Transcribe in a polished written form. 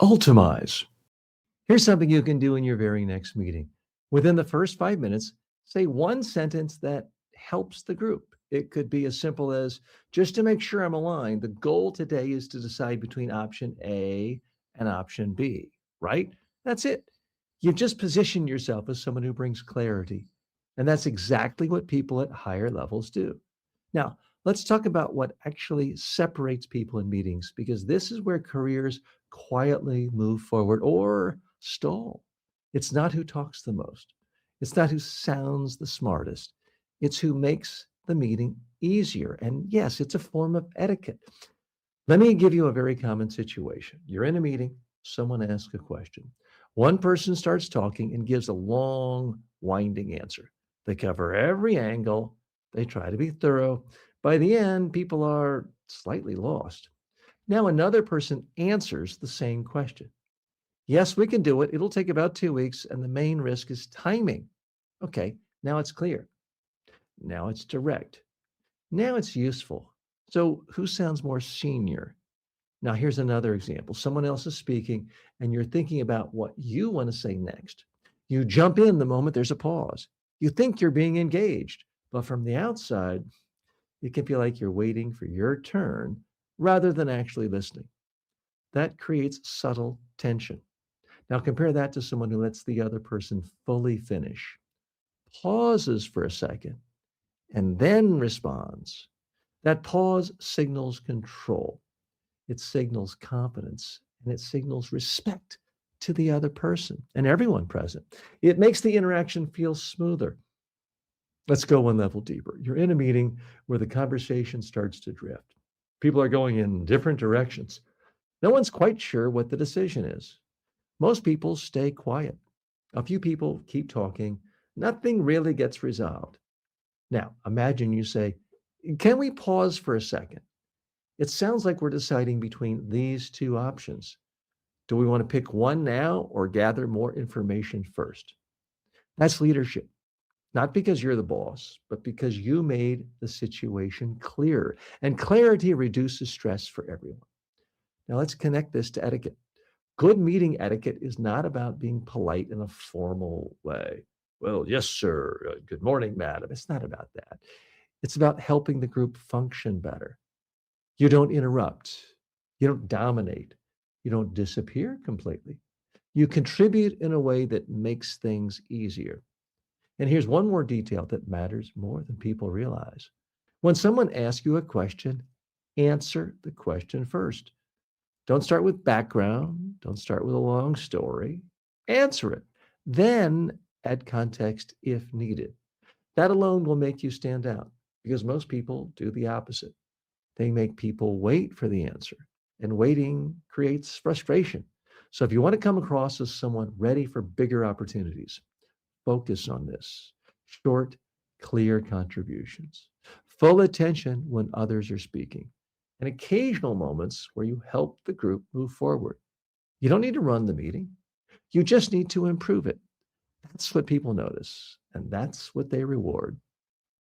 Ultamize. Here's something you can do in your very next meeting. Within the first 5 minutes, say one sentence that helps the group. It could be as simple as, just to make sure I'm aligned, the goal today is to decide between option A and option B, right? That's it. You've just positioned yourself as someone who brings clarity. And that's exactly what people at higher levels do. Now, let's talk about what actually separates people in meetings, because this is where careers quietly move forward or stall. It's not who talks the most, it's not who sounds the smartest, it's who makes the meeting easier. And yes, it's a form of etiquette. Let me give you a very common situation. You're in a meeting, someone asks a question. One person starts talking and gives a long, winding answer. They cover every angle, they try to be thorough. By the end, people are slightly lost. Now, another person answers the same question. Yes, we can do it. It'll take about 2 weeks, and the main risk is timing. Okay, now it's clear. Now it's direct. Now it's useful. So, who sounds more senior? Now, here's another example. Someone else is speaking, and you're thinking about what you want to say next. You jump in the moment there's a pause. You think you're being engaged, but from the outside, it can feel like you're waiting for your turn rather than actually listening. That creates subtle tension. Now, compare that to someone who lets the other person fully finish, pauses for a second, and then responds. That pause signals control. It signals confidence, and it signals respect to the other person and everyone present. It makes the interaction feel smoother. Let's go one level deeper. You're in a meeting where the conversation starts to drift. People are going in different directions. No one's quite sure what the decision is. Most people stay quiet. A few people keep talking. Nothing really gets resolved. Now, imagine you say, "Can we pause for a second? It sounds like we're deciding between these two options. Do we want to pick one now or gather more information first?" That's leadership, not because you're the boss, but because you made the situation clear. And clarity reduces stress for everyone. Now, let's connect this to etiquette. Good meeting etiquette is not about being polite in a formal way. Well, yes, sir. Good morning, madam. It's not about that. It's about helping the group function better. You don't interrupt. You don't dominate. You don't disappear completely. You contribute in a way that makes things easier. And here's one more detail that matters more than people realize. When someone asks you a question, answer the question first. Don't start with background. Don't start with a long story. Answer it. Then add context if needed. That alone will make you stand out, because most people do the opposite. They make people wait for the answer, and waiting creates frustration. So if you want to come across as someone ready for bigger opportunities, focus on this: short, clear contributions, full attention when others are speaking, and occasional moments where you help the group move forward. You don't need to run the meeting, you just need to improve it. That's what people notice, and that's what they reward.